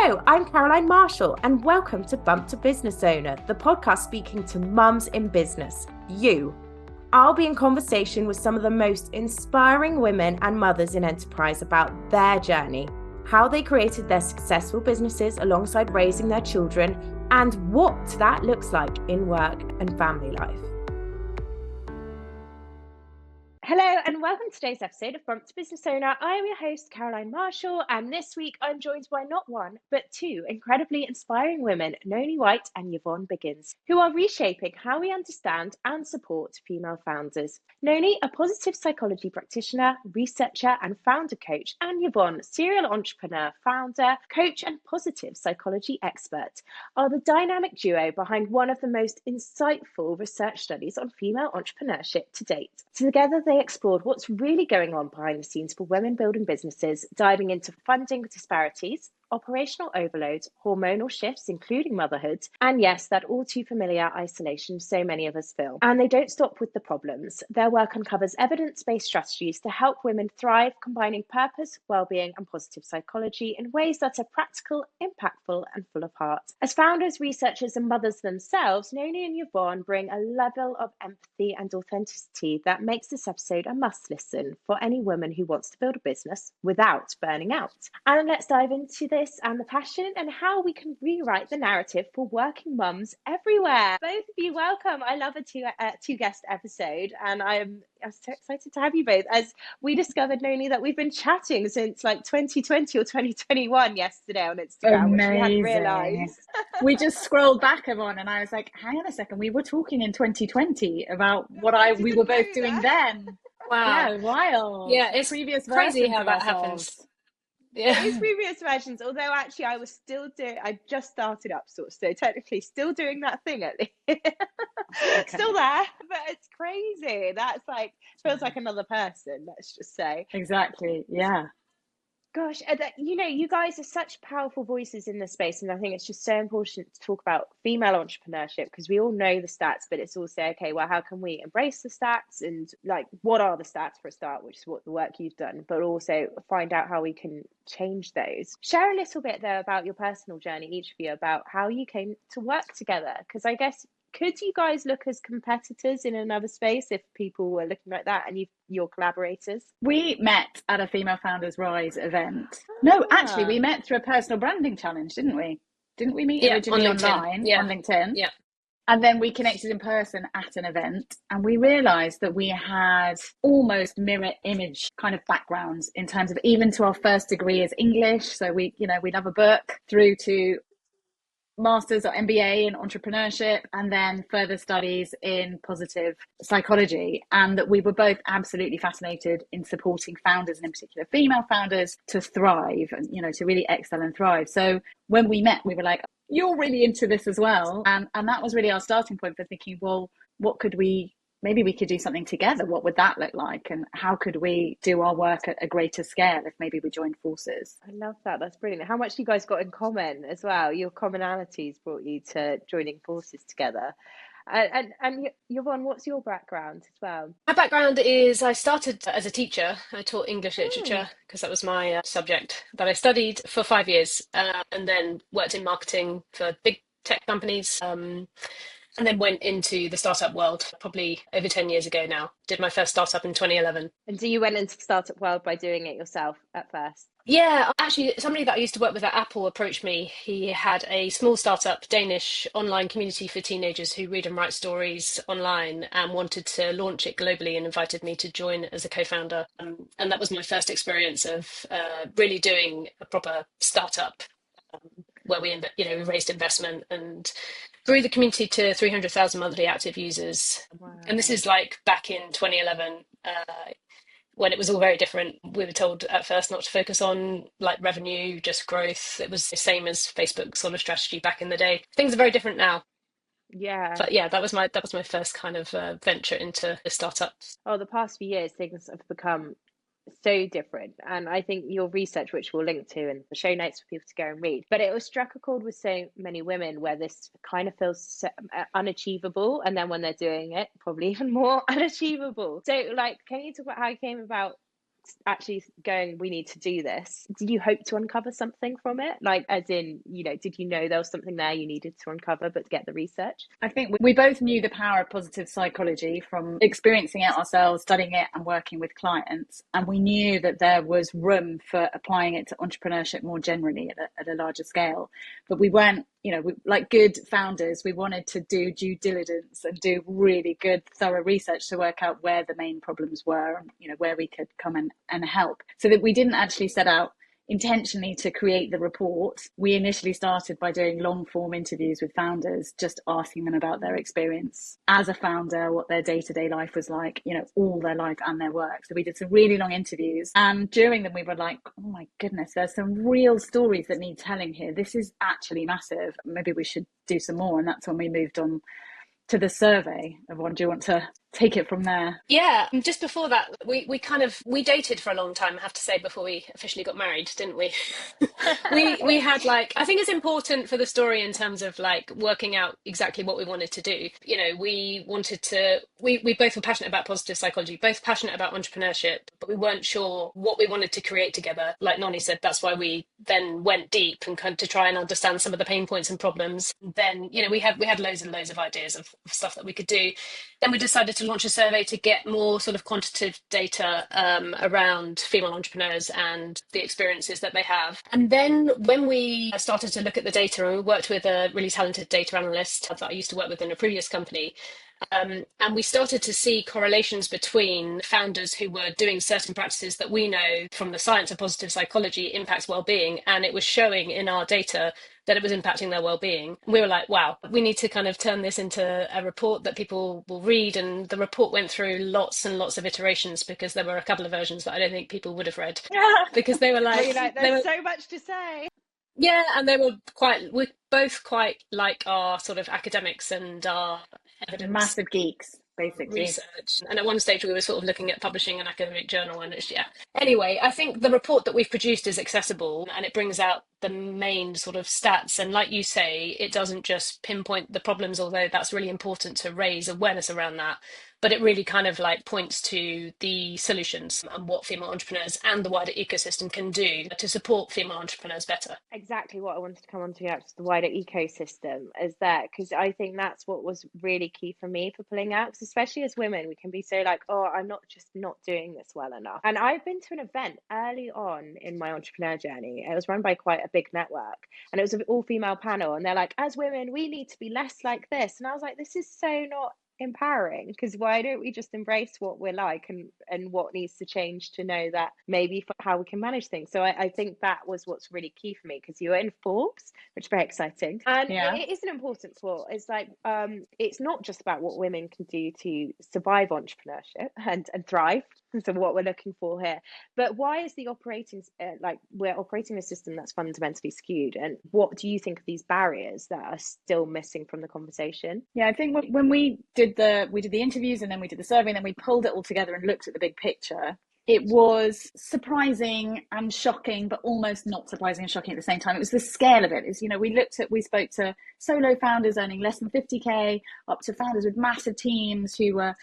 Hello, I'm Caroline Marshall, and welcome to Bump to Business Owner, the podcast speaking to mums in business, you. I'll be in conversation with some of the most inspiring women and mothers in enterprise about their journey, how they created their successful businesses alongside raising their children, and what that looks like in work and family life. Hello and welcome to today's episode of Bump to Business Owner. I am your host, Caroline Marshall, and this week I'm joined by not one, but two incredibly inspiring women, Nonie and Yvonne Biggins, who are reshaping how we understand and support female founders. Nonie, a positive psychology practitioner, researcher and founder coach, and Yvonne, serial entrepreneur, founder, coach and positive psychology expert, are the dynamic duo behind one of the most insightful research studies on female entrepreneurship to date. Together, they explored what's really going on behind the scenes for women building businesses, diving into funding disparities, operational overloads, hormonal shifts, including motherhood, and yes, that all too familiar isolation so many of us feel. And they don't stop with the problems. Their work uncovers evidence-based strategies to help women thrive, combining purpose, well-being, and positive psychology in ways that are practical, impactful, and full of heart. As founders, researchers, and mothers themselves, Nonie and Yvonne bring a level of empathy and authenticity that makes this episode a must-listen for any woman who wants to build a business without burning out. And let's dive into this and the passion and how we can rewrite the narrative for working mums everywhere. Both of you, welcome. I love a two guest episode, and I'm so excited to have you both. As we discovered, Nonie, that we've been chatting since like 2020 or 2021 yesterday on Instagram. Amazing. Which we hadn't realised. We just scrolled back, Yvonne, and I was like, hang on a second, we were talking in 2020 about what we were both doing then. Wow. Yeah, wild. Yeah, it's previous crazy how that ourselves. happens. Yeah. It is previous versions, although actually I was still I just started up so technically still doing that thing at least. Okay. Still there, but it's crazy. That's like, feels like another person, let's just say. Exactly, yeah. Gosh, you guys are such powerful voices in this space, and I think it's just so important to talk about female entrepreneurship because we all know the stats, but it's also, okay, well, how can we embrace the stats and like, what are the stats for a start, which is what the work you've done, but also find out how we can change those. Share a little bit though about your personal journey, each of you, about how you came to work together, because I guess, could you guys look as competitors in another space if people were looking like that and you're collaborators? We met at a Female Founders Rise event. No, actually, we met through a personal branding challenge, didn't we? Didn't we meet originally on LinkedIn? Yeah. And then we connected in person at an event, and we realised that we had almost mirror image kind of backgrounds in terms of, even to our first degree is English. So we love a book, through to Masters or MBA in entrepreneurship, and then further studies in positive psychology, and that we were both absolutely fascinated in supporting founders, and in particular female founders, to thrive and to really excel and thrive. So when we met, we were like, you're really into this as well, and that was really our starting point for thinking, well, what could maybe we could do something together. What would that look like? And how could we do our work at a greater scale if maybe we joined forces? I love that. That's brilliant. How much you guys got in common as well? Your commonalities brought you to joining forces together. And Yvonne, what's your background as well? My background is I started as a teacher. I taught English literature because that was my subject that I studied for 5 years, and then worked in marketing for big tech companies. And then went into the startup world probably over 10 years ago now. Did my first startup in 2011. And so you went into the startup world by doing it yourself at first? Yeah, actually, somebody that I used to work with at Apple approached me. He had a small startup, Danish online community for teenagers who read and write stories online, and wanted to launch it globally, and invited me to join as a co-founder. And that was my first experience of really doing a proper startup, where we raised investment and grew the community to 300,000 monthly active users. Wow. And this is like back in 2011, when it was all very different. We were told at first not to focus on like revenue, just growth. It was the same as Facebook's sort of strategy back in the day. Things are very different now. Yeah. But yeah, that was my first kind of venture into the startup. Oh, the past few years, things have become so different, and I think your research, which we'll link to in the show notes for people to go and read, but it was struck a chord with so many women where this kind of feels so unachievable, and then when they're doing it, probably even more unachievable. So like, can you talk about how you came about actually going, we need to do this, did you hope to uncover something from it? Like, as in, did you know there was something there you needed to uncover, but to get the research? I think we both knew the power of positive psychology from experiencing it ourselves, studying it and working with clients. And we knew that there was room for applying it to entrepreneurship more generally at a larger scale. But we weren't, like good founders, we wanted to do due diligence and do really good, thorough research to work out where the main problems were and, where we could come and help. So that we didn't actually set out intentionally to create the report. We initially started by doing long form interviews with founders, just asking them about their experience as a founder, what their day-to-day life was like, all their life and their work. So we did some really long interviews, and during them we were like, oh my goodness, there's some real stories that need telling here. This is actually massive. Maybe we should do some more. And that's when we moved on to the survey. Yvonne, do you want to take it from there? Yeah, just before that, we dated for a long time, I have to say, before we officially got married, didn't we? we had I think it's important for the story in terms of working out exactly what we wanted to do. We both were passionate about positive psychology, both passionate about entrepreneurship, but we weren't sure what we wanted to create together. Like Nonie said, that's why we then went deep and to try and understand some of the pain points and problems. Then, we had loads and loads of ideas of stuff that we could do. Then we decided to launch a survey to get more sort of quantitative data around female entrepreneurs and the experiences that they have. And then when we started to look at the data, and we worked with a really talented data analyst that I used to work with in a previous company, and we started to see correlations between founders who were doing certain practices that we know from the science of positive psychology impacts well-being, and it was showing in our data that it was impacting their well-being. We were like, wow, we need to kind of turn this into a report that people will read. And the report went through lots and lots of iterations, because there were a couple of versions that I don't think people would have read, because they were there's so much to say. Yeah, and we're both quite like our sort of academics and our evidence. Massive geeks, basically. Research. And at one stage we were sort of looking at publishing an academic journal, and Anyway, I think the report that we've produced is accessible, and it brings out the main sort of stats. And like you say, it doesn't just pinpoint the problems, although that's really important to raise awareness around that. But it really kind of points to the solutions and what female entrepreneurs and the wider ecosystem can do to support female entrepreneurs better. Exactly what I wanted to come on to next, the wider ecosystem, is that, because I think that's what was really key for me for pulling out, because especially as women, we can be so I'm not doing this well enough. And I've been to an event early on in my entrepreneur journey. It was run by quite a big network, and it was an all-female panel, and they're like, as women, we need to be less like this. And I was like, this is so not empowering, because why don't we just embrace what we're like and what needs to change to know that maybe for how we can manage things. So I think that was what's really key for me, because you were in Forbes, which is very exciting, and it is an important sport. It's it's not just about what women can do to survive entrepreneurship and thrive, so what we're looking for here, but why is the we're operating a system that's fundamentally skewed, and what do you think of these barriers that are still missing from the conversation? I think when we did the interviews, and then we did the survey, and then we pulled it all together and looked at the big picture, it was surprising and shocking, but almost not surprising and shocking at the same time. It was the scale of it. We spoke to solo founders earning less than 50K, up to founders with massive teams who were,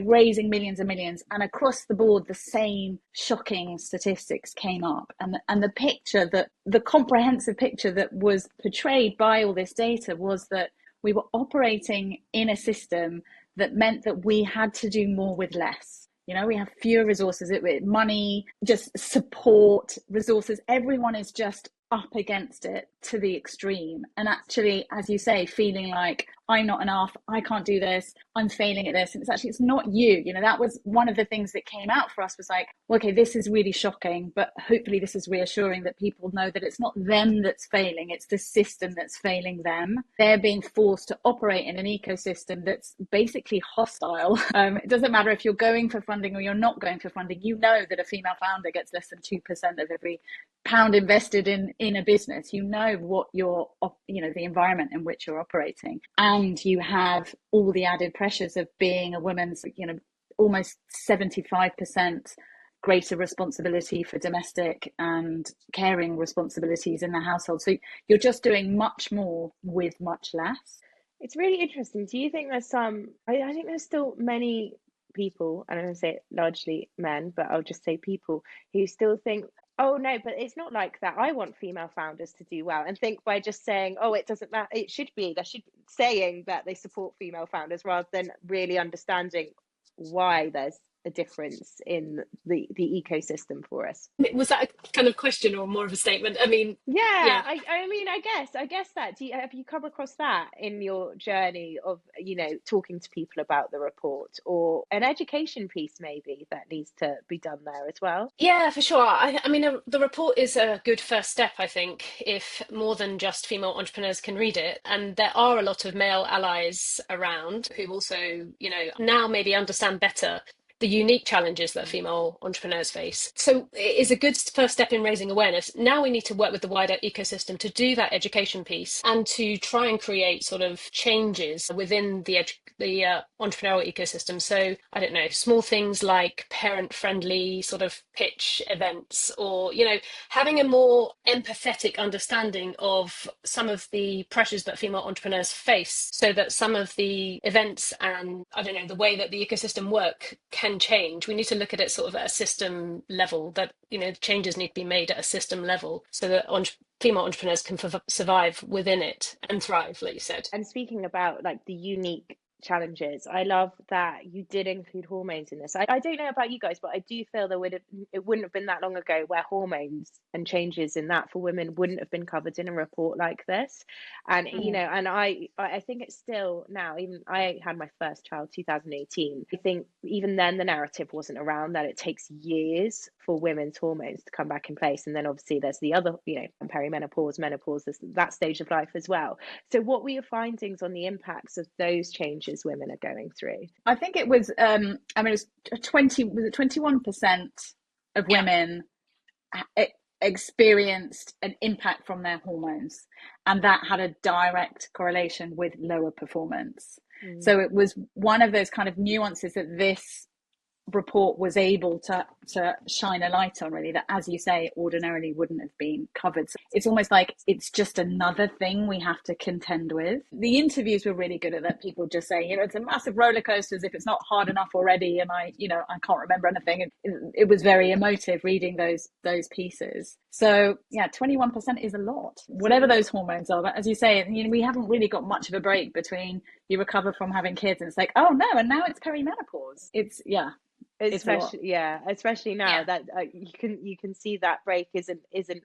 raising millions and millions. And across the board, the same shocking statistics came up. And the comprehensive picture that was portrayed by all this data was that we were operating in a system that meant that we had to do more with less. We have fewer resources, money, just support, resources. Everyone is just up against it to the extreme. And actually, as you say, feeling like I'm not enough, I can't do this, I'm failing at this. And it's not you. That was one of the things that came out for us, was okay, this is really shocking, but hopefully this is reassuring that people know that it's not them that's failing, it's the system that's failing them. They're being forced to operate in an ecosystem that's basically hostile. It doesn't matter if you're going for funding or you're not going for funding. That a female founder gets less than 2% of every pound invested in a business. What the environment in which you're operating, and you have all the added pressures of being a woman's almost 75% greater responsibility for domestic and caring responsibilities in the household. So you're just doing much more with much less. It's really interesting. Do you think there's I think there's still many people, and I'm going to say largely men, but I'll just say people who still think, oh no, but it's not like that. I want female founders to do well, and think by just saying, oh, it doesn't matter. It should be, they should be saying that they support female founders rather than really understanding why there's a difference in the ecosystem for us. Was that a kind of question or more of a statement? I mean, Yeah, yeah. I mean, I guess that, have you come across that in your journey of, talking to people about the report, or an education piece maybe that needs to be done there as well? Yeah, for sure. I mean, the report is a good first step, I think, if more than just female entrepreneurs can read it. And there are a lot of male allies around who also, now maybe understand better the unique challenges that female entrepreneurs face. So it is a good first step in raising awareness. Now we need to work with the wider ecosystem to do that education piece and to try and create sort of changes within the entrepreneurial ecosystem. So I don't know, small things like parent-friendly sort of pitch events, or having a more empathetic understanding of some of the pressures that female entrepreneurs face, so that some of the events and I don't know the way that the ecosystem work can change. We need to look at it sort of at a system level, that changes need to be made at a system level so that female entrepreneurs can survive within it and thrive, like you said. And speaking about like the unique challenges, I love that you did include hormones in this. I don't know about you guys, but I do feel it wouldn't have been that long ago where hormones and changes in that for women wouldn't have been covered in a report like this. And and I think it's still now, even I had my first child 2018. I think even then the narrative wasn't around that it takes years for women's hormones to come back in place. And then obviously there's the other, perimenopause, menopause, that stage of life as well. So what were your findings on the impacts of those changes women are going through? I think it was, it was 21% of women experienced an impact from their hormones, and that had a direct correlation with lower performance. So it was one of those kind of nuances that this report was able to shine a light on, really, that, as you say, ordinarily wouldn't have been covered. So it's almost like it's just another thing we have to contend with. The interviews were really good at that. People just saying, it's a massive roller coaster as if it's not hard enough already, and I can't remember anything. It was very emotive reading those pieces. So yeah, 21% is a lot, whatever those hormones are. But as you say, we haven't really got much of a break between you recover from having kids and it's like, oh no, and now it's perimenopause. Especially now that you can see that break isn't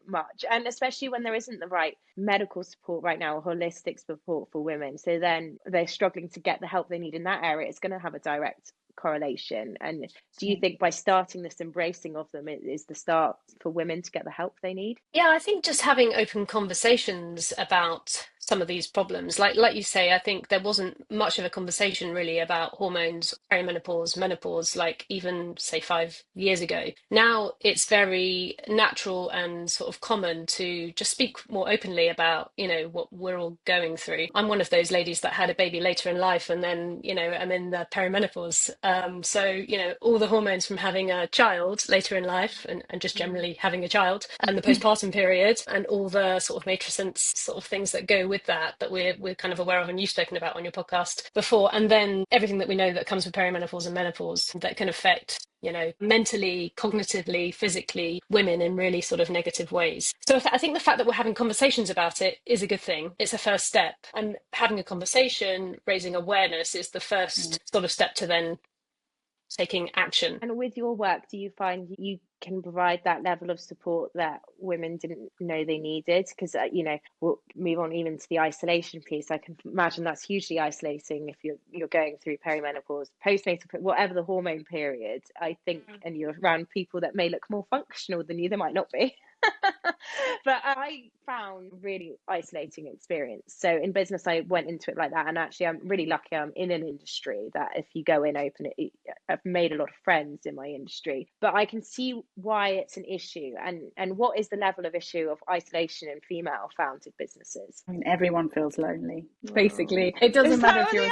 much, and especially when there isn't the right medical support right now, or holistic support for women, so then they're struggling to get the help they need in that area. It's going to have a direct correlation. And do you think by starting this embracing of them is the start for women to get the help they need? Yeah, I think just having open conversations about some of these problems, like you say, I think there wasn't much of a conversation really about hormones, perimenopause, menopause, like even say 5 years ago. Now it's very natural and sort of common to just speak more openly about what we're all going through. I'm one of those ladies that had a baby later in life, and then I'm in the perimenopause, so all the hormones from having a child later in life, and just generally having a child, and the postpartum period, and all the sort of matricence sort of things that go with that we're kind of aware of, and you've spoken about on your podcast before, and then everything that we know that comes with perimenopause and menopause that can affect mentally, cognitively, physically, women in really sort of negative ways. So I think the fact that we're having conversations about it is a good thing. It's a first step, and having a conversation, raising awareness, is the first sort of step to then taking action. And with your work, do you find you can provide that level of support that women didn't know they needed? Because we'll move on even to the isolation piece. I can imagine that's hugely isolating if you're going through perimenopause, postnatal, whatever the hormone period. I think, and you're around people that may look more functional than you, they might not be. But I found really isolating experience. So in business, I went into it like that, and actually I'm really lucky I'm in an industry that if you go in open, I've made a lot of friends in my industry. But I can see why it's an issue, and what is the level of issue of isolation in female founded businesses? I mean, everyone feels lonely. Basically, it doesn't matter if you're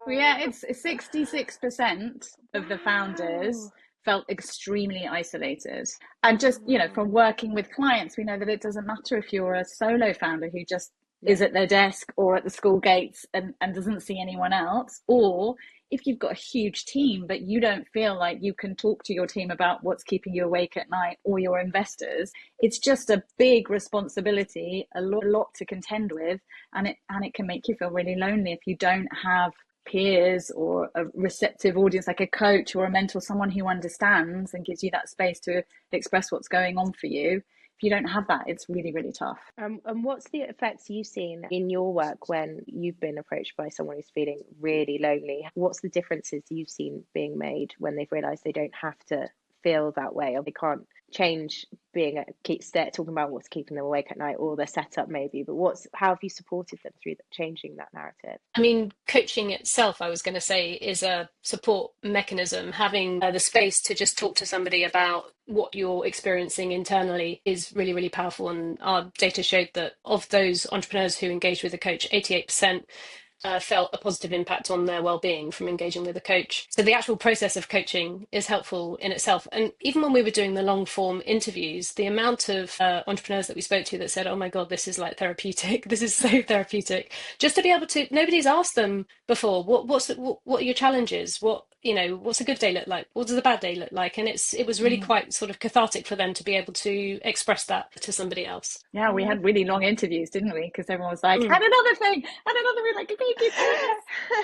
it's 66% of the founders felt extremely isolated. And just from working with clients, we know that it doesn't matter if you're a solo founder who just is at their desk or at the school gates and doesn't see anyone else. Or if you've got a huge team, but you don't feel like you can talk to your team about what's keeping you awake at night or your investors, it's just a big responsibility, a lot to contend with. And it can make you feel really lonely if you don't have peers or a receptive audience, like a coach or a mentor, someone who understands and gives you that space to express what's going on for you. If you don't have that, it's really, really tough. And what's the effects you've seen in your work when you've been approached by someone who's feeling really lonely? What's the differences you've seen being made when they've realised they don't have to feel that way, or they can't change talking about what's keeping them awake at night, or their setup maybe, but how have you supported them through changing that narrative? I mean, coaching itself, I was going to say, is a support mechanism. Having the space to just talk to somebody about what you're experiencing internally is really, really powerful. And our data showed that of those entrepreneurs who engaged with a coach, 88% felt a positive impact on their well-being from engaging with a coach. So the actual process of coaching is helpful in itself. And even when we were doing the long form interviews, the amount of entrepreneurs that we spoke to that said, oh my God, this is like therapeutic. This is so therapeutic. Just to be able to, nobody's asked them before, what are your challenges? What's a good day look like? What does a bad day look like? And it was really quite sort of cathartic for them to be able to express that to somebody else. Yeah, we had really long interviews, didn't we? Because everyone was like, and another thing, and another thing, like,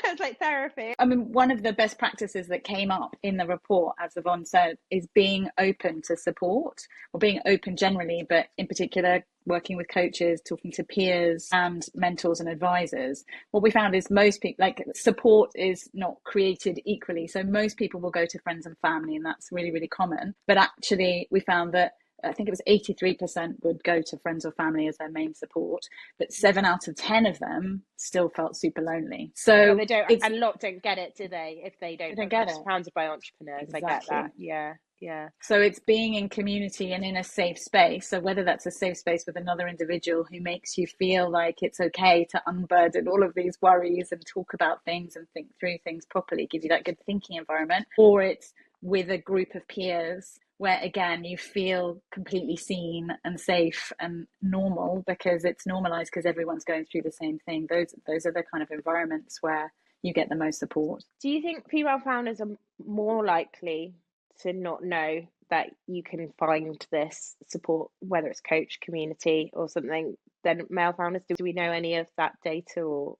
it's like therapy. I mean, one of the best practices that came up in the report, as Yvonne said, is being open to support, or being open generally, but in particular, working with coaches, talking to peers and mentors and advisors. What we found is most people, like, support is not created equally. So most people will go to friends and family, and that's really, really common. But actually, we found that I think it was 83% would go to friends or family as their main support, but 7 out of 10 of them still felt super lonely. So they don't, and a lot don't get it, do they? If they don't get it, surrounded by entrepreneurs. Exactly. I get that. Yeah. So it's being in community and in a safe space. So whether that's a safe space with another individual who makes you feel like it's okay to unburden all of these worries and talk about things and think through things properly, give you that good thinking environment, or it's with a group of peers where, again, you feel completely seen and safe and normal because it's normalized because everyone's going through the same thing. Those are the kind of environments where you get the most support. Do you think female founders are more likely to not know that you can find this support, whether it's coach, community or something, than male founders? Do we know any of that data or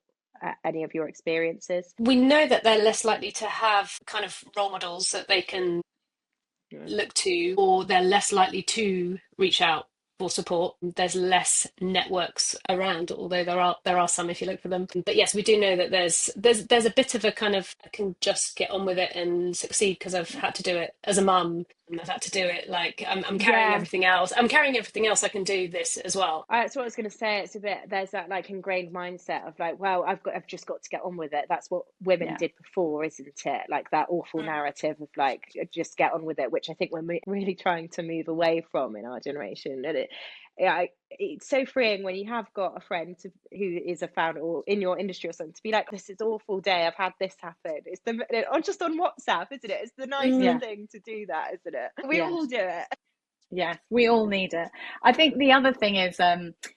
any of your experiences? We know that they're less likely to have kind of role models that they can look to, or they're less likely to reach out for support. There's less networks around, although there are some if you look for them. But yes, we do know that there's a bit of a kind of, I can just get on with it and succeed because I've had to do it as a mum. I've had to do it, like I'm carrying everything else. I'm carrying everything else. I can do this as well. That's what I was going to say. It's a bit, there's that like ingrained mindset of like, well, I've just got to get on with it. That's what women did before, isn't it? Like that awful narrative of like, just get on with it, which I think we're really trying to move away from in our generation. And it's so freeing when you have got a friend who is a founder or in your industry or something to be like, this is an awful day, I've had this happen. It's just on WhatsApp, isn't it? It's the nicest thing to do that, isn't it? We all do it. Yes, we all need it. I think the other thing is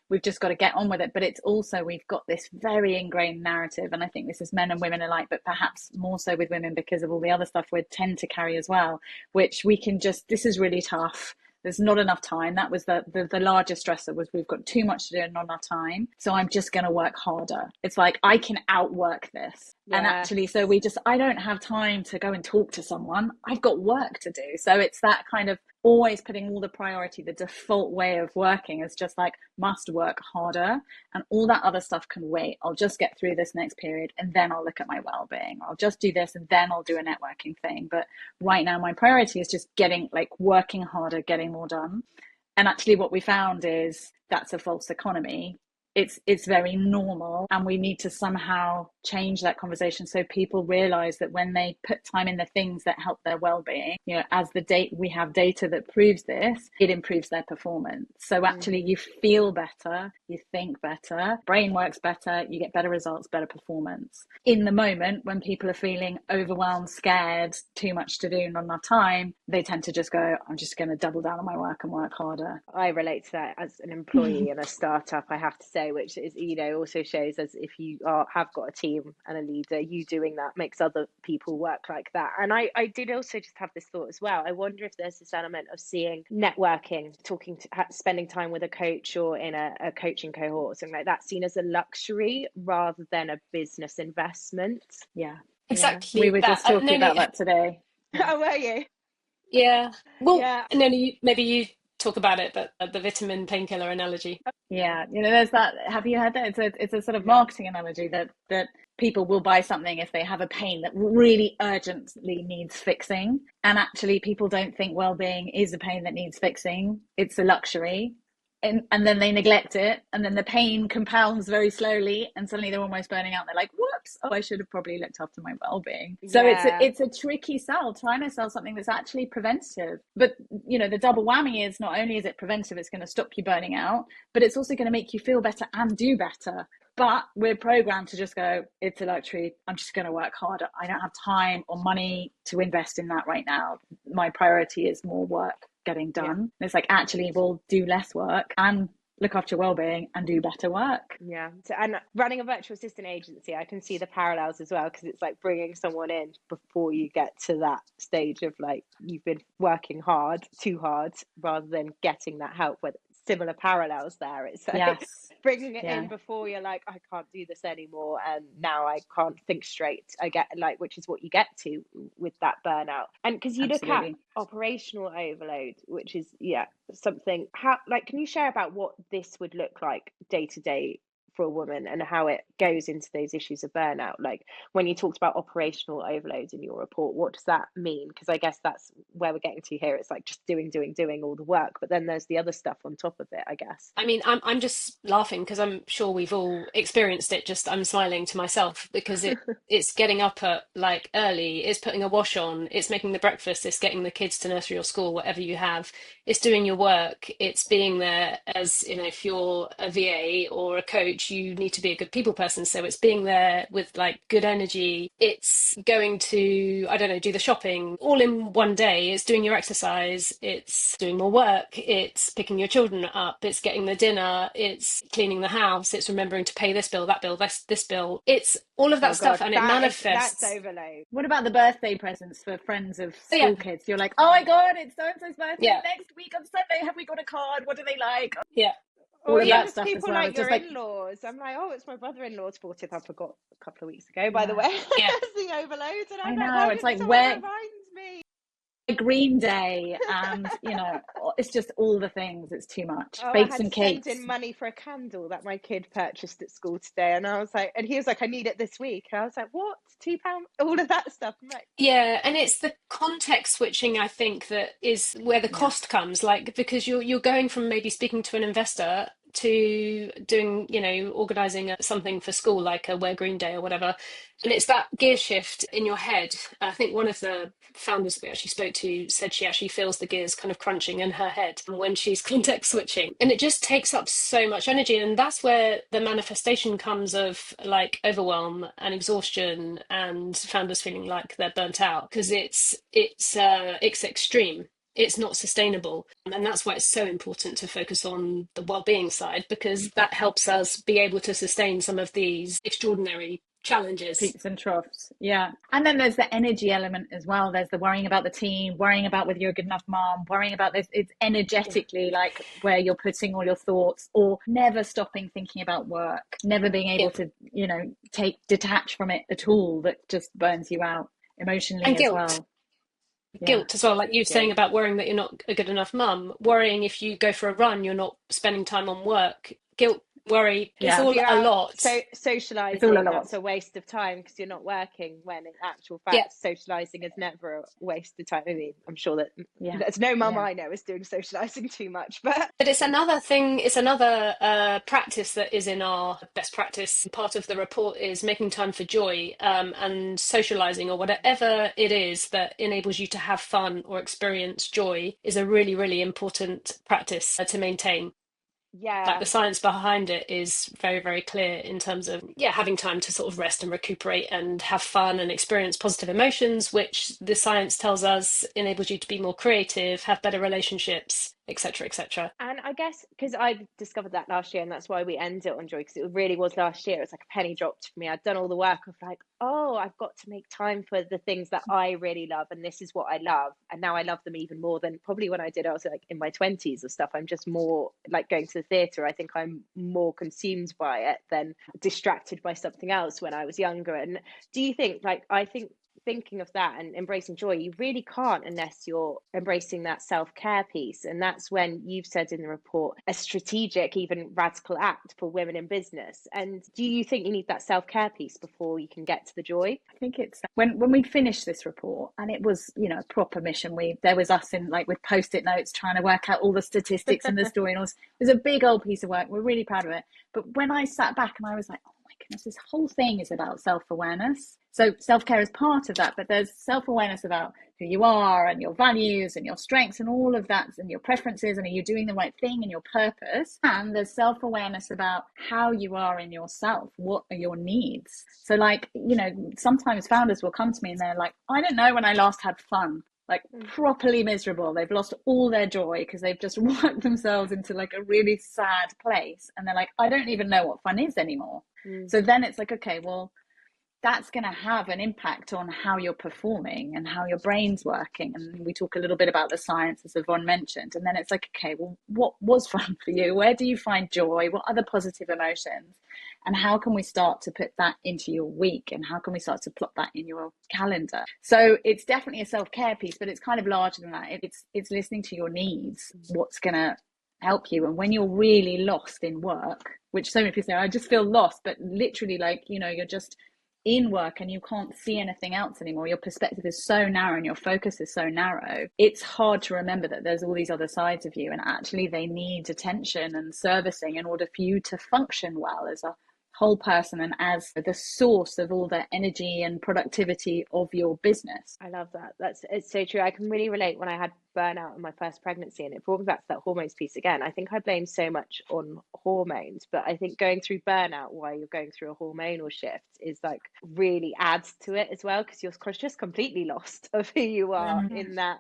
we've just got to get on with it, but it's also we've got this very ingrained narrative, and I think this is men and women alike, but perhaps more so with women because of all the other stuff we tend to carry as well, which we can just, this is really tough. There's not enough time. That was the largest stressor, was we've got too much to do and not enough time. So I'm just going to work harder. It's like, I can outwork this. Yeah. And actually, so I don't have time to go and talk to someone. I've got work to do. So it's that kind of always putting all the priority, the default way of working is just like, must work harder, and all that other stuff can wait. I'll just get through this next period and then I'll look at my well-being. I'll just do this and then I'll do a networking thing. But right now my priority is just working harder, getting more done. And actually what we found is that's a false economy. It's very normal, and we need to somehow change that conversation so people realize that when they put time in the things that help their well-being, as we have data that proves this, it improves their performance. So actually you feel better, you think better, brain works better, you get better results, better performance. In the moment when people are feeling overwhelmed, scared, too much to do, not enough time, they tend to just go, I'm just going to double down on my work and work harder. I relate to that as an employee in a startup, I have to say. way, which is, also shows as if you have got a team and a leader, you doing that makes other people work like that. And I did also just have this thought as well. I wonder if there's this element of seeing networking, spending time with a coach or in a coaching cohort or something like that, seen as a luxury rather than a business investment. Yeah. Exactly. We were just talking about that today. Oh, were you? Yeah. Well, Yeah. maybe you talk about it, but the vitamin painkiller analogy. Yeah, there's that. Have you heard that? It's a sort of marketing analogy that people will buy something if they have a pain that really urgently needs fixing, and actually people don't think well-being is a pain that needs fixing. It's a luxury. And then they neglect it, and then the pain compounds very slowly, and suddenly they're almost burning out. They're like, whoops, I should have probably looked after my well-being. So it's a tricky sell, trying to sell something that's actually preventative. But the double whammy is, not only is it preventive, it's going to stop you burning out, but it's also going to make you feel better and do better. But we're programmed to just go, it's a luxury, I'm just going to work harder. I don't have time or money to invest in that right now. My priority is more work getting done. And it's like, actually, we'll do less work and look after your well-being and do better work. So, and running a virtual assistant agency, I can see the parallels as well, because it's like bringing someone in before you get to that stage of like you've been working too hard, rather than getting that help. With similar parallels there, it's like bringing it in before you're like, I can't do this anymore, and now I can't think straight. I get like, which is what you get to with that burnout. And because you look at operational overload, which is something, how, like, can you share about what this would look like day to day for a woman and how it goes into those issues of burnout? Like when you talked about operational overload in your report, what does that mean? Because I guess that's where we're getting to here. It's like just doing all the work, but then there's the other stuff on top of it, I guess. I mean, I'm just laughing because I'm sure we've all experienced it. Just I'm smiling to myself because it's getting up at like early, it's putting a wash on, it's making the breakfast, it's getting the kids to nursery or school, whatever you have, it's doing your work, it's being there as, if you're a VA or a coach, you need to be a good people person. So it's being there with like good energy. It's going to, I don't know, do the shopping all in one day. It's doing your exercise. It's doing more work. It's picking your children up. It's getting the dinner. It's cleaning the house. It's remembering to pay this bill, that bill, this bill. It's all of that stuff, and it manifests. That's overload. What about the birthday presents for friends of school kids? You're like, oh my God, it's so-and-so's birthday next week on Sunday. Have we got a card? What do they like? Yeah. Or even just people like your in-laws. I'm like, oh, it's my brother-in-law's 40th. I forgot a couple of weeks ago, by the way. It's the overload. And I'm like, it's like, where reminds me. Green Day, and it's just all the things. It's too much. Bakes and cakes. I sent in money for a candle that my kid purchased at school today, and I was like, and he was like, I need it this week. And I was like, what? £2? All of that stuff. I'm like, and it's the context switching, I think, that is where the cost comes. Like, because you're going from maybe speaking to an investor to doing, organizing something for school, like a Wear Green Day or whatever. And it's that gear shift in your head. I think one of the founders that we actually spoke to said she actually feels the gears kind of crunching in her head when she's context switching. And it just takes up so much energy. And that's where the manifestation comes of like overwhelm and exhaustion and founders feeling like they're burnt out, because it's extreme. It's not sustainable. And that's why it's so important to focus on the well-being side, because that helps us be able to sustain some of these extraordinary challenges. Peaks and troughs. Yeah. And then there's the energy element as well. There's the worrying about the team, worrying about whether you're a good enough mom, worrying about this. It's energetically like where you're putting all your thoughts, or never stopping thinking about work, never being able to, detach from it at all. That just burns you out emotionally and guilt. as well. Guilt as well, like you were saying about worrying that you're not a good enough mum, worrying if you go for a run you're not spending time on work, guilt, worry, it's all a lot. So socialising, that's a waste of time because you're not working, when in actual fact socialising is never a waste of time. I mean, I'm sure that there's no mum I know is doing socialising too much, but it's another thing, it's another practice that is in our best practice. Part of the report is making time for joy, and socialising, or whatever it is that enables you to have fun or experience joy, is a really, really important practice to maintain. Like the science behind it is very, very clear in terms of having time to sort of rest and recuperate and have fun and experience positive emotions, which the science tells us enables you to be more creative, have better relationships, etc., etc. And I guess because I discovered that last year, and that's why we ended it on joy, because it really was last year. It's like a penny dropped for me. I'd done all the work of like, oh, I've got to make time for the things that I really love, and this is what I love. And now I love them even more than probably when I did. I was like in my 20s or stuff. I'm just more like going to the theatre. I think I'm more consumed by it than distracted by something else when I was younger. And do you think, like, I think thinking of that and embracing joy, you really can't unless you're embracing that self-care piece. And that's when you've said in the report, a strategic, even radical act for women in business. And do you think you need that self-care piece before you can get to the joy? I think it's when we finished this report, and it was, you know, a proper mission. There was us in like with post-it notes trying to work out all the statistics and the story, and it was a big old piece of work. We're really proud of it. But when I sat back and I was like, oh my goodness, this whole thing is about self-awareness. So self-care is part of that, but there's self-awareness about who you are and your values and your strengths and all of that and your preferences, and are you doing the right thing and your purpose. And there's self-awareness about how you are in yourself. What are your needs? So like, you know, sometimes founders will come to me and they're like, I don't know when I last had fun. Like properly miserable. They've lost all their joy because they've just worked themselves into like a really sad place. And they're like, I don't even know what fun is anymore. So then it's like, okay, well, that's going to have an impact on how you're performing and how your brain's working. And we talk a little bit about the science, as Yvonne mentioned. And then it's like, okay, well, what was fun for you? Where do you find joy? What are the positive emotions? And how can we start to put that into your week? And how can we start to plot that in your calendar? So it's definitely a self-care piece, but it's kind of larger than that. It's listening to your needs. What's going to help you? And when you're really lost in work, which so many people say, I just feel lost, but literally like, you know, you're just in work and you can't see anything else anymore. Your perspective is so narrow and your focus is so narrow. It's hard to remember that there's all these other sides of you, and actually they need attention and servicing in order for you to function well as a whole person and as the source of all the energy and productivity of your business. I love that. It's so true. I can really relate when I had burnout in my first pregnancy, and it brought me back to that hormones piece again. I think I blame so much on hormones, but I think going through burnout while you're going through a hormonal shift is like really adds to it as well, because you're just completely lost of who you are in that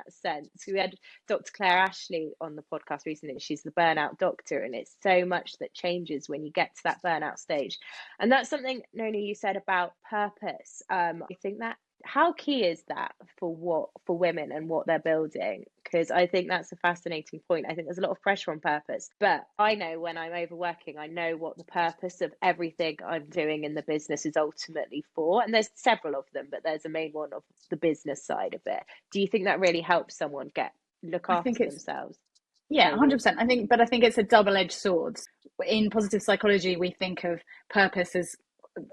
sense. We had Dr. Claire Ashley on the podcast recently. She's the burnout doctor, and it's so much that changes when you get to that burnout stage. And that's something, Nonie, you said about purpose. I think that how key is that for women and what they're building? Because I think that's a fascinating point. I think there's a lot of pressure on purpose, but I know when I'm overworking, I know what the purpose of everything I'm doing in the business is ultimately for. And there's several of them, but there's a main one of the business side of it. Do you think that really helps someone look after themselves? Yeah, 100%. I think it's a double-edged sword. In positive psychology, we think of purpose as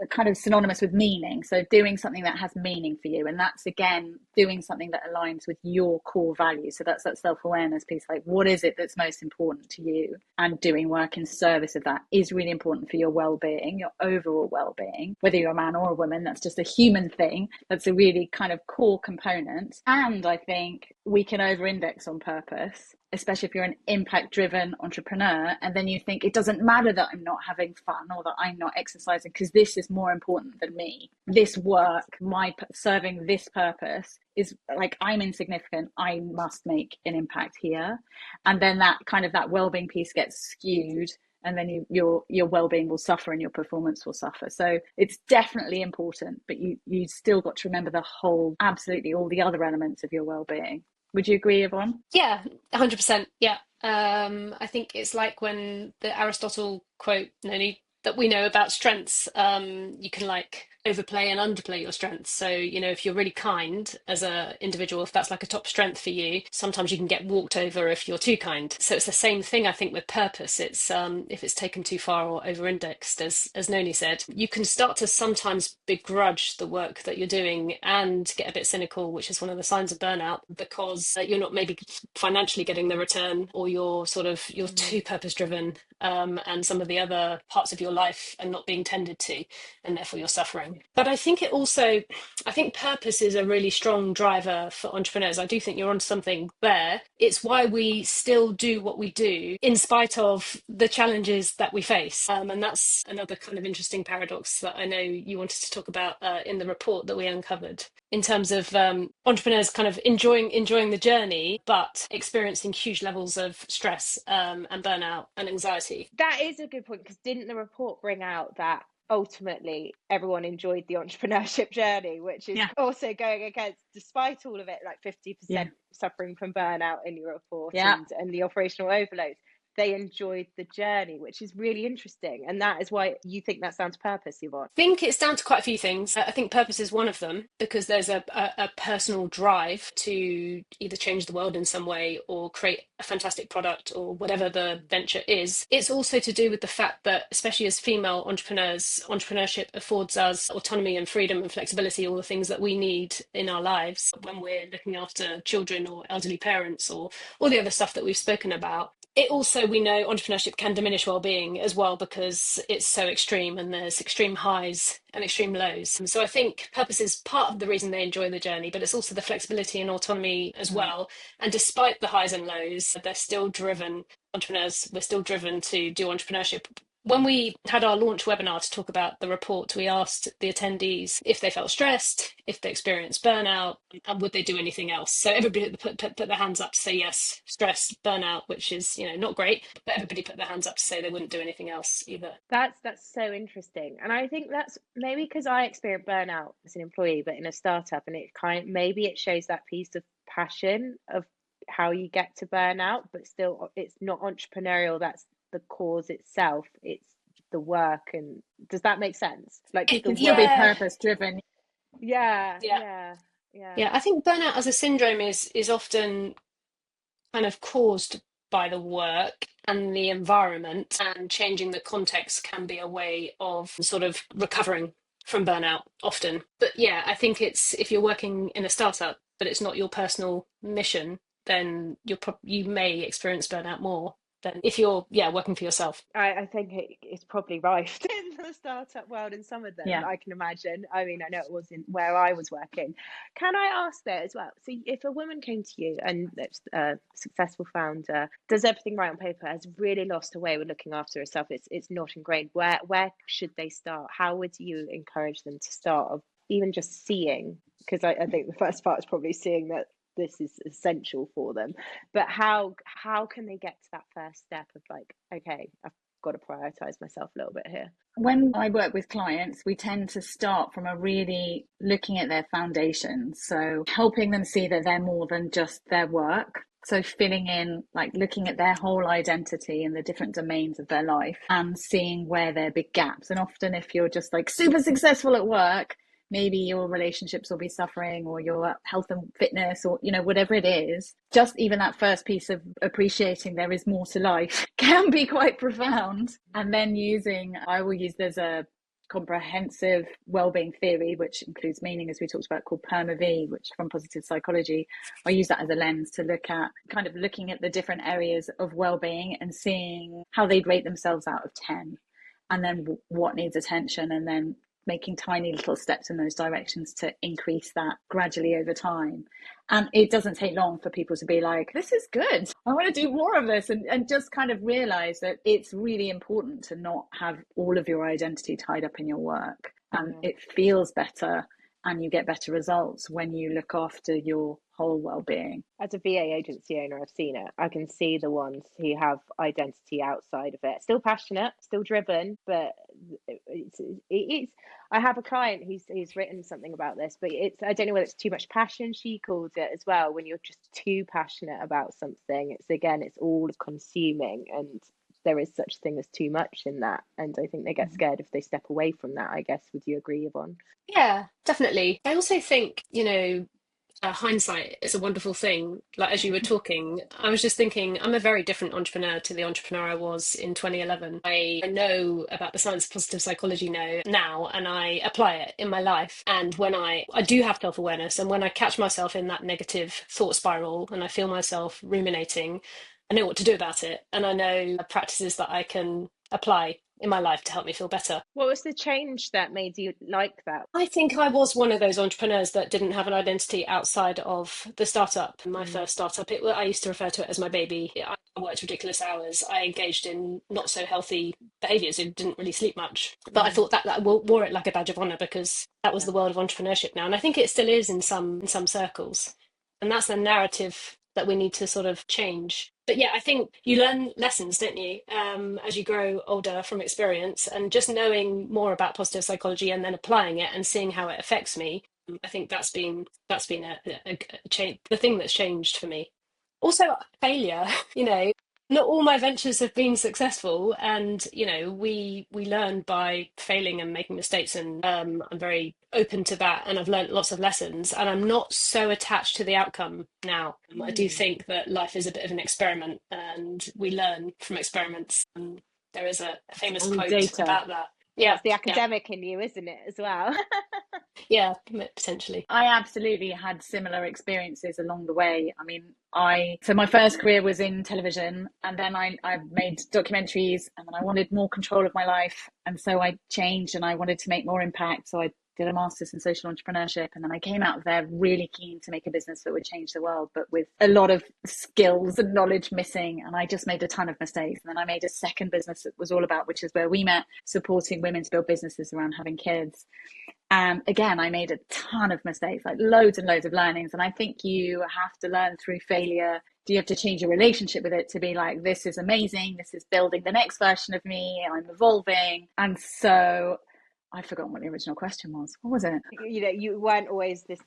kind of synonymous with meaning. So doing something that has meaning for you. And that's, again, doing something that aligns with your core values. So that's that self-awareness piece. Like, what is it that's most important to you? And doing work in service of that is really important for your well-being, your overall well-being. Whether you're a man or a woman, that's just a human thing. That's a really kind of core component. And I think we can over-index on purpose, especially if you're an impact-driven entrepreneur, and then you think it doesn't matter that I'm not having fun or that I'm not exercising because this is more important than me. This work, serving this purpose is like, I'm insignificant. I must make an impact here. And then that kind of that well-being piece gets skewed, and then your well-being will suffer and your performance will suffer. So it's definitely important, but you still got to remember absolutely all the other elements of your well-being. Would you agree, Yvonne? Yeah, 100%. Yeah. I think it's like when the Aristotle quote, Noni, that we know about strengths, you can like overplay and underplay your strengths. So, you know, if you're really kind as an individual, if that's like a top strength for you, sometimes you can get walked over if you're too kind. So it's the same thing, I think, with purpose. It's if it's taken too far or over-indexed, as Noni said, you can start to sometimes begrudge the work that you're doing and get a bit cynical, which is one of the signs of burnout, because you're not maybe financially getting the return, or you're too purpose-driven, and some of the other parts of your life are not being tended to, and therefore you're suffering. But I think I think purpose is a really strong driver for entrepreneurs. I do think you're onto something there. It's why we still do what we do in spite of the challenges that we face. And that's another kind of interesting paradox that I know you wanted to talk about in the report that we uncovered, in terms of entrepreneurs kind of enjoying the journey, but experiencing huge levels of stress and burnout and anxiety. That is a good point, because didn't the report bring out that ultimately everyone enjoyed the entrepreneurship journey, which is also going against, despite all of it, like 50% suffering from burnout in your report, and the operational overloads, they enjoyed the journey, which is really interesting. And that is why you think that's down to purpose, Yvonne. I think it's down to quite a few things. I think purpose is one of them, because there's a personal drive to either change the world in some way or create a fantastic product or whatever the venture is. It's also to do with the fact that, especially as female entrepreneurs, entrepreneurship affords us autonomy and freedom and flexibility, all the things that we need in our lives when we're looking after children or elderly parents or all the other stuff that we've spoken about. It also, we know entrepreneurship can diminish well-being as well, because it's so extreme and there's extreme highs and extreme lows. And so I think purpose is part of the reason they enjoy the journey, but it's also the flexibility and autonomy as well. And despite the highs and lows, they're still driven. Entrepreneurs, we're still driven to do entrepreneurship. When we had our launch webinar to talk about the report, we asked the attendees if they felt stressed, if they experienced burnout, and would they do anything else. So everybody put their hands up to say yes, stress, burnout, which is, not great, but everybody put their hands up to say they wouldn't do anything else either. That's so interesting. And I think that's maybe because I experienced burnout as an employee, but in a startup, and maybe it shows that piece of passion of how you get to burnout, but still it's not entrepreneurial. That's the cause itself, it's the work. And does that make sense? Like, it can still be purpose driven. Yeah. I think burnout as a syndrome is often kind of caused by the work and the environment, and changing the context can be a way of sort of recovering from burnout often. But I think it's, if you're working in a startup but it's not your personal mission, then you may experience burnout more than if you're working for yourself. I think it's probably rife in the startup world, in some of them. I can imagine. I mean, I know it wasn't where I was working. Can I ask there as well, so if a woman came to you and it's a successful founder, does everything right on paper, has really lost her way with looking after herself, it's not ingrained, where should they start? How would you encourage them to start, of even just seeing, because I think the first part is probably seeing that this is essential for them, but how can they get to that first step of like, okay, I've got to prioritize myself a little bit here? When I work with clients, we tend to start from a really looking at their foundations, so helping them see that they're more than just their work. So filling in, like looking at their whole identity and the different domains of their life and seeing where their big gaps. And often if you're just like super successful at work, maybe your relationships will be suffering, or your health and fitness, or, whatever it is. Just even that first piece of appreciating there is more to life can be quite profound. And then there's a comprehensive wellbeing theory, which includes meaning, as we talked about, called PERMA-V, which from positive psychology. I use that as a lens to looking at the different areas of wellbeing and seeing how they'd rate themselves out of 10, and then what needs attention, and then making tiny little steps in those directions to increase that gradually over time. And it doesn't take long for people to be like, this is good, I want to do more of this, and just kind of realize that it's really important to not have all of your identity tied up in your work. And it feels better and you get better results when you look after your whole well-being. As a VA agency owner, I've seen it. I can see the ones who have identity outside of it. Still passionate, still driven, but it's I have a client who's written something about this, but I don't know whether it's too much passion, she calls it, as well. When you're just too passionate about something, it's all consuming, and there is such thing as too much in that. And I think they get scared if they step away from that, I guess. Would you agree, Yvonne? Yeah, definitely. I also think, hindsight is a wonderful thing. Like, as you were talking, I was just thinking, I'm a very different entrepreneur to the entrepreneur I was in 2011. I know about the science of positive psychology now, and I apply it in my life. And when I do have self-awareness, and when I catch myself in that negative thought spiral and I feel myself ruminating, I know what to do about it. And I know practices that I can apply in my life to help me feel better. What was the change that made you like that? I think I was one of those entrepreneurs that didn't have an identity outside of the startup. My first startup, I used to refer to it as my baby. I worked ridiculous hours. I engaged in not so healthy behaviors and didn't really sleep much. But I thought that wore it like a badge of honor because that was the world of entrepreneurship now. And I think it still is in some circles. And that's the narrative that we need to sort of change. But yeah, I think you learn lessons, don't you, as you grow older from experience, and just knowing more about positive psychology and then applying it and seeing how it affects me. I think that's been a change, the thing that's changed for me. Also, failure. Not all my ventures have been successful, and we learn by failing and making mistakes, and I'm very open to that, and I've learned lots of lessons, and I'm not so attached to the outcome now. I do think that life is a bit of an experiment, and we learn from experiments. There is a famous quote about that. Yeah, it's the academic in you, isn't it, as well? Yeah, potentially. I absolutely had similar experiences along the way. I mean, so my first career was in television, and then I made documentaries, and then I wanted more control of my life. And so I changed and I wanted to make more impact. So I did a master's in social entrepreneurship, and then I came out of there really keen to make a business that would change the world, but with a lot of skills and knowledge missing. And I just made a ton of mistakes. And then I made a second business that was all about, which is where we met, supporting women to build businesses around having kids. And again, I made a ton of mistakes, like loads and loads of learnings. And I think you have to learn through failure. Do you have to change your relationship with it to be like, this is amazing, this is building the next version of me, I'm evolving? And so I've forgotten what the original question was. What was it? You weren't always this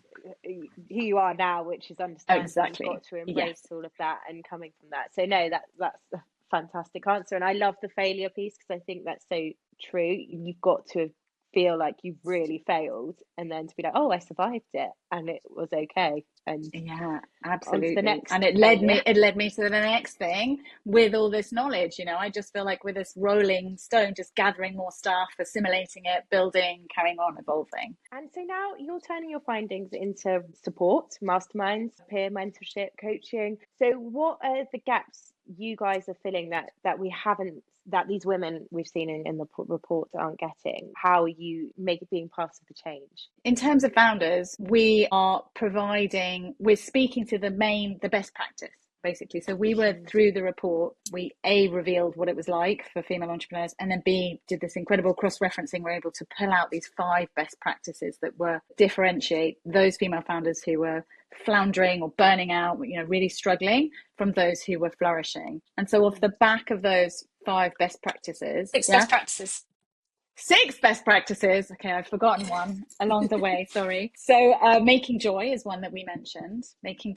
who you are now, which is understanding. Exactly. You've got to embrace all of that and coming from that. So no, that's a fantastic answer. And I love the failure piece because I think that's so true. You've got to feel like you've really failed, and then to be like, oh, I survived it and it was okay. And yeah, absolutely. The next and it led me to the next thing with all this knowledge. I just feel like with this rolling stone, just gathering more stuff, assimilating it, building, carrying on, evolving. And so now you're turning your findings into support, masterminds, peer mentorship, coaching. So what are the gaps you guys are filling that we haven't, that these women we've seen in the report aren't getting? How are you being part of the change? In terms of founders, we're speaking to the best practice, basically. So we were, through the report, we revealed what it was like for female entrepreneurs, and then did this incredible cross-referencing. We're able to pull out these 5 best practices that were differentiate those female founders who were floundering or burning out, really struggling, from those who were flourishing. And so off the back of those 5 best practices, 6 best practices. 6 best practices. Okay, I've forgotten one along the way. Sorry. So making joy is one that we mentioned. Making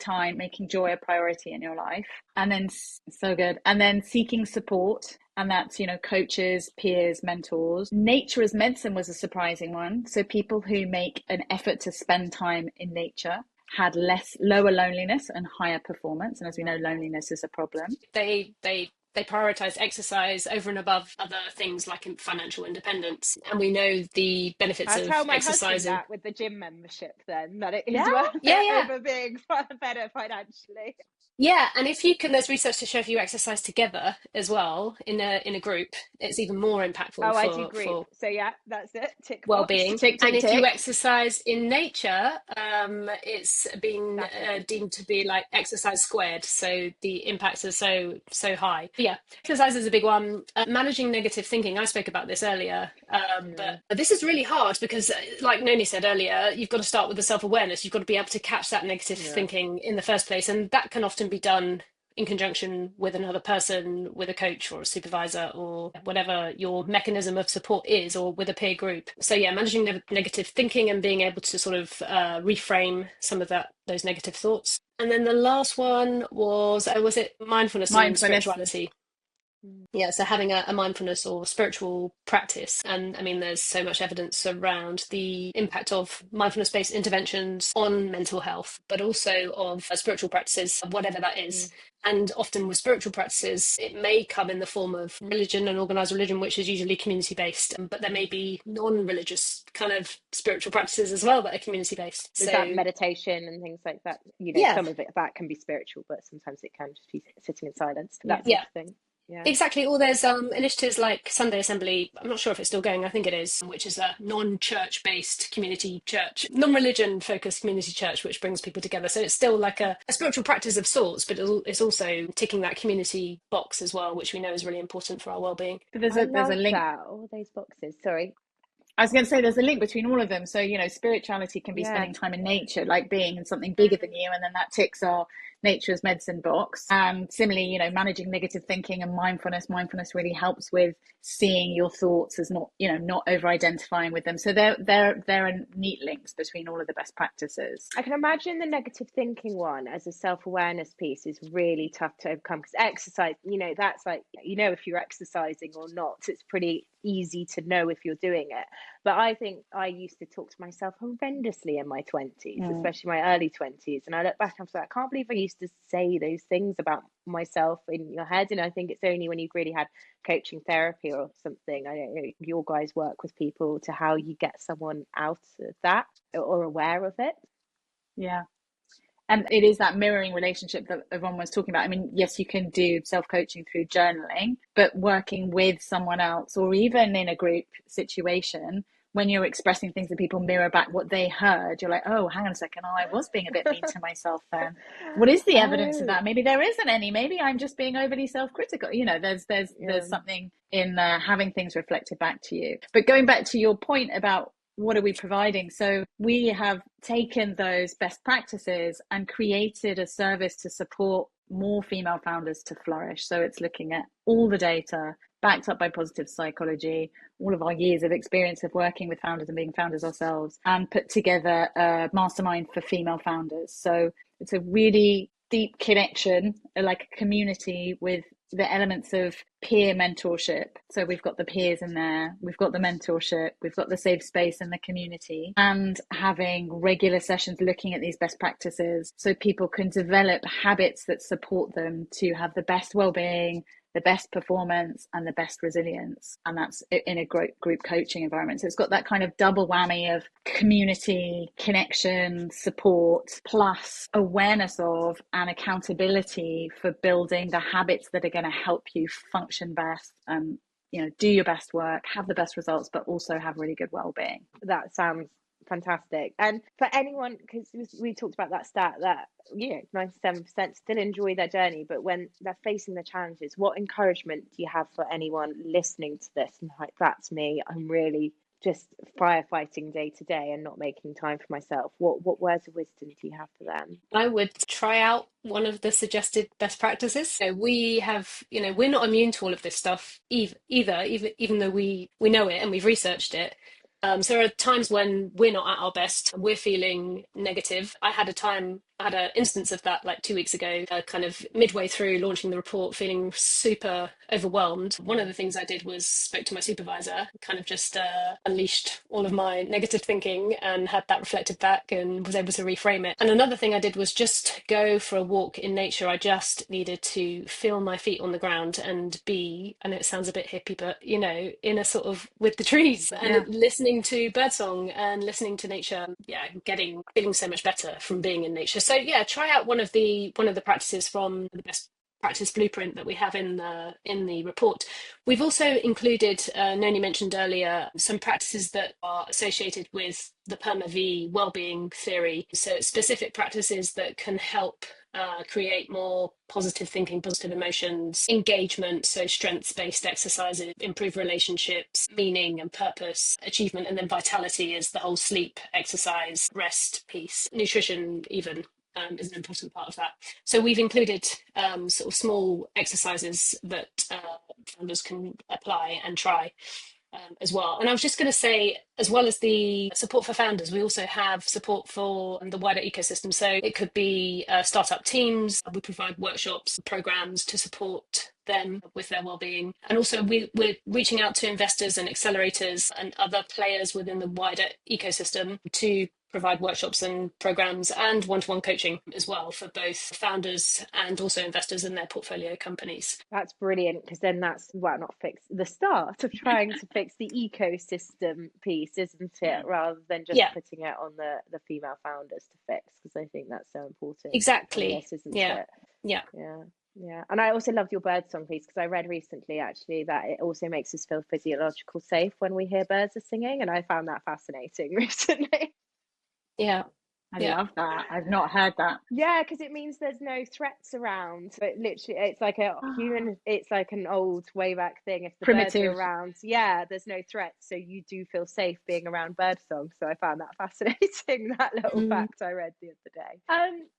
joy a priority in your life. And then, so good. And then seeking support. And that's, coaches, peers, mentors. Nature as medicine was a surprising one. So people who make an effort to spend time in nature had lower loneliness and higher performance. And as we know, loneliness is a problem. They prioritize exercise over and above other things like financial independence, and we know the benefits of tell my exercising. Husband that with the gym membership, then that it is worth it over being better financially. Yeah, and if you can, there's research to show if you exercise together as well in a group, it's even more impactful. I do group. So yeah, that's it. Tick wellbeing. Tick, and if you exercise in nature, it's been deemed to be like exercise squared. So the impacts are so high. But yeah, exercise is a big one. Managing negative thinking. I spoke about this earlier, but this is really hard because, like Nonie said earlier, you've got to start with the self-awareness. You've got to be able to catch that negative thinking in the first place, and that can often be done in conjunction with another person, with a coach or a supervisor or whatever your mechanism of support is, or with a peer group. So yeah, managing negative thinking and being able to sort of reframe some of those negative thoughts. And then the last one was it mindfulness and spirituality? Yeah, so having a mindfulness or spiritual practice. And I mean, there's so much evidence around the impact of mindfulness-based interventions on mental health, but also of spiritual practices, whatever that is. And often with spiritual practices, it may come in the form of religion and organised religion, which is usually community-based. But there may be non-religious kind of spiritual practices as well that are community-based. So that meditation and things like that, some of it that can be spiritual, but sometimes it can just be sitting in silence. That sort of thing. Yeah. Exactly. Or there's initiatives like Sunday Assembly. I'm not sure if it's still going. I think it is, which is a non-church based community church, non-religion focused community church, which brings people together. So it's still like a spiritual practice of sorts, but it's also ticking that community box as well, which we know is really important for our well-being. But I there's a love link. that. All those boxes. Sorry. I was going to say there's a link between all of them. So, spirituality can be Yeah. spending time in nature, like being in something bigger than you. And then that ticks our nature as medicine box. And similarly, managing negative thinking and mindfulness. Mindfulness really helps with seeing your thoughts as not over identifying with them. So there are neat links between all of the best practices. I can imagine the negative thinking one as a self-awareness piece is really tough to overcome, because exercise, that's like, if you're exercising or not, it's pretty easy to know if you're doing it. But I think I used to talk to myself horrendously in my 20s, especially my early 20s. And I look back and I'm like, I can't believe I used to say those things about myself in your head. And I think it's only when you've really had coaching therapy or something, I don't know, your guys work with people to how you get someone out of that or aware of it. Yeah. And it is that mirroring relationship that Yvonne was talking about. I mean, yes, you can do self-coaching through journaling, but working with someone else or even in a group situation, when you're expressing things that people mirror back what they heard, you're like, oh, hang on a second, I was being a bit mean to myself then. What is the evidence of that? Maybe there isn't any. Maybe I'm just being overly self-critical. There's something in having things reflected back to you. But going back to your point about what are we providing? So we have taken those best practices and created a service to support more female founders to flourish. So it's looking at all the data backed up by positive psychology, all of our years of experience of working with founders and being founders ourselves, and put together a mastermind for female founders. So it's a really deep connection, like a community with the elements of peer mentorship. So we've got the peers in there, we've got the mentorship, we've got the safe space in the community, and having regular sessions looking at these best practices so people can develop habits that support them to have the best well-being, the best performance and the best resilience. And that's in a group coaching environment. So it's got that kind of double whammy of community, connection, support, plus awareness of and accountability for building the habits that are going to help you function best and do your best work, have the best results, but also have really good well-being. That sounds fantastic. And for anyone, because we talked about that stat that 97% still enjoy their journey, but when they're facing the challenges, what encouragement do you have for anyone listening to this and like, that's me, I'm really just firefighting day to day and not making time for myself? What words of wisdom do you have for them? I would try out one of the suggested best practices. We have, we're not immune to all of this stuff either, even though we know it and we've researched it. So there are times when we're not at our best, we're feeling negative. I had an instance of that like 2 weeks ago, kind of midway through launching the report, feeling super overwhelmed. One of the things I did was spoke to my supervisor, kind of just unleashed all of my negative thinking and had that reflected back and was able to reframe it. And another thing I did was just go for a walk in nature. I just needed to feel my feet on the ground and be, I know it sounds a bit hippie, but in a sort of with the trees and listening to birdsong and listening to nature, feeling so much better from being in nature. So try out one of the practices from the best practice blueprint that we have in the report. We've also included, Noni mentioned earlier, some practices that are associated with the PERMA V wellbeing theory. So specific practices that can help create more positive thinking, positive emotions, engagement, so strengths-based exercises, improve relationships, meaning and purpose, achievement, and then vitality is the whole sleep, exercise, rest piece, nutrition even. Is an important part of that. So we've included sort of small exercises that founders can apply and try as well. And I was just going to say, as well as the support for founders, we also have support for the wider ecosystem. So it could be startup teams. We provide workshops, programs to support them with their well-being. And also we're reaching out to investors and accelerators and other players within the wider ecosystem to provide workshops and programs and one-to-one coaching as well for both founders and also investors in their portfolio companies. That's brilliant, because then that's not fix the start of trying to fix the ecosystem piece, isn't it? Rather than just putting it on the female founders to fix, because I think that's so important. Exactly. This, isn't it? Yeah. Yeah, and I also loved your bird song piece, because I read recently actually that it also makes us feel physiological safe when we hear birds are singing, and I found that fascinating recently. Yeah. I Yeah. love that. I've not heard that. Yeah, because it means there's no threats around. But literally, it's like a human, it's like an old way back thing. If the birds are Primitive. around, yeah, there's no threats. So you do feel safe being around bird songs. So I found that fascinating, that little fact I read the other day.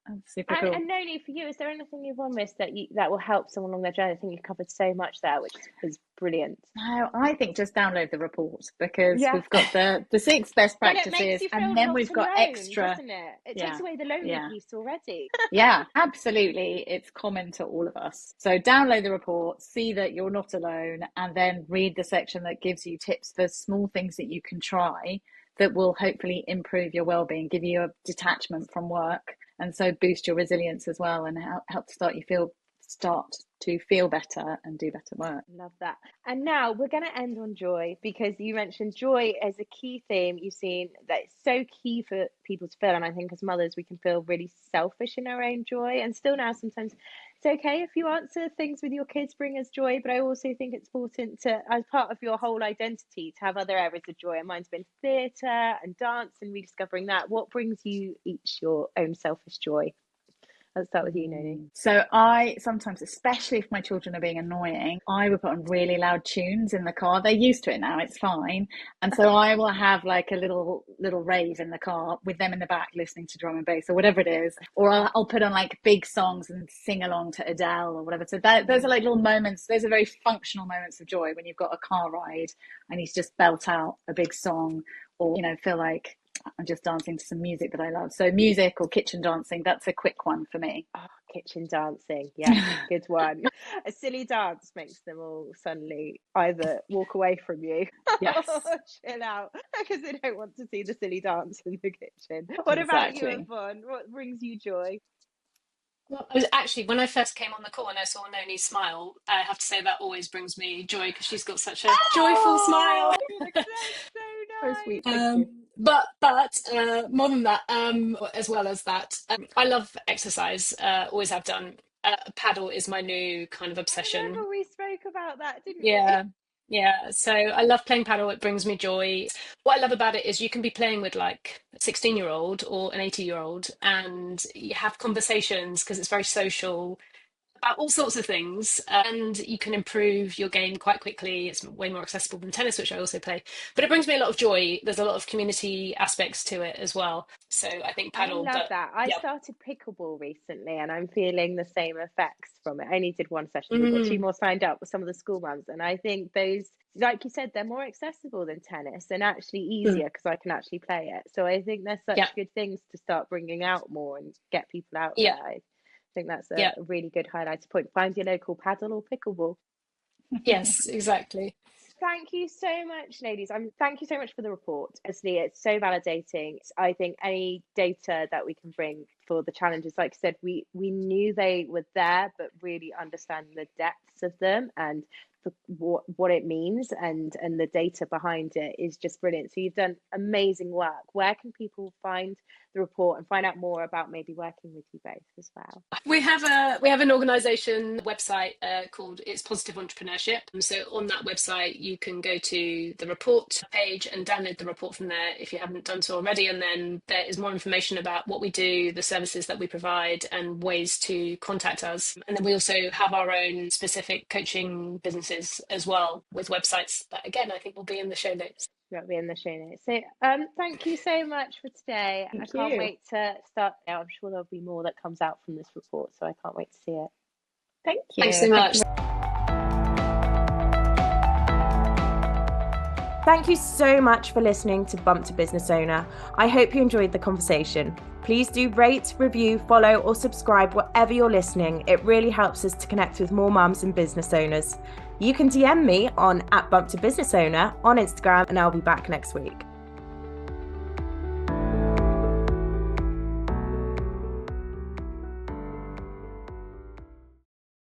That's super cool. And Noni, for you, is there anything you've missed that will help someone along their journey? I think you've covered so much there, which is brilliant. No, I think just download the report, because Yeah. we've got the 6 best But it practices, makes you feel and then not we've got alone, extra. doesn't it? It takes away the lonely piece already. Yeah, absolutely. It's common to all of us. So download the report, see that you're not alone, and then read the section that gives you tips for small things that you can try that will hopefully improve your well-being, give you a detachment from work, and so boost your resilience as well, and help start to feel better and do better work. Love that. And now we're going to end on joy, because you mentioned joy as a key theme you've seen that it's so key for people to feel. And I think as mothers, we can feel really selfish in our own joy. And still now, sometimes it's okay if you answer things with your kids bring us joy. But I also think it's important to, as part of your whole identity, to have other areas of joy. And mine's been theatre and dance and rediscovering that. What brings you each your own selfish joy? Let's start with you, Noni. So I sometimes, especially if my children are being annoying, I will put on really loud tunes in the car. They're used to it now, it's fine. And so I will have like a little rave in the car with them in the back listening to drum and bass or whatever it is. Or I'll put on like big songs and sing along to Adele or whatever. So those are like little moments. Those are very functional moments of joy when you've got a car ride and you just belt out a big song, or, feel like I'm just dancing to some music that I love. So music or kitchen dancing, that's a quick one for me. Oh, kitchen dancing. Yeah, good one. A silly dance makes them all suddenly either walk away from you yes. or chill out, because they don't want to see the silly dance in the kitchen. What about you, Yvonne? What brings you joy? Well, I was actually, when I first came on the call and I saw Noni smile, I have to say that always brings me joy, because she's got such a joyful smile. That's so nice. So sweet. Thank you. But more than that, as well as that, I love exercise. Always have done. Paddle is my new kind of obsession. I remember we spoke about that, didn't we? we? Yeah, so I love playing paddle. It brings me joy. What I love about it is you can be playing with like a 16-year-old or an 80-year-old, and you have conversations because it's very social about all sorts of things, and you can improve your game quite quickly. It's way more accessible than tennis, which I also play, but it brings me a lot of joy. There's a lot of community aspects to it as well, so I think paddle. I love that. I started pickleball recently and I'm feeling the same effects from it. I only did one session. We've got 2 more signed up with some of the school mums, and I think those, like you said, they're more accessible than tennis and actually easier because I can actually play it. So I think there's such good things to start bringing out more and get people out there. I think that's a really good highlighted point. Find your local paddle or pickleball. Yes, exactly. Thank you so much, ladies. Thank you so much for the report. Honestly, it's so validating. I think any data that we can bring for the challenges, like I said, we knew they were there, but really understanding the depths of them and what it means and the data behind it is just brilliant. So you've done amazing work. Where can people find the report and find out more about maybe working with you both as well? We have an organisation website called It's Positive Entrepreneurship. So on that website you can go to the report page and download the report from there if you haven't done so already, and then there is more information about what we do, the services that we provide, and ways to contact us. And then we also have our own specific coaching businesses as well, with websites that again I think will be in the show notes. That'll be in the show notes. So thank you so much for today. I can't wait to start now. I'm sure there'll be more that comes out from this report, so I can't wait to see it. Thank you. Thanks so much. Thank you so much for listening to Bump to Business Owner. I hope you enjoyed the conversation. Please do rate, review, follow or subscribe wherever you're listening. It really helps us to connect with more mums and business owners. You can DM me on @BumpToBusinessOwner on Instagram, and I'll be back next week.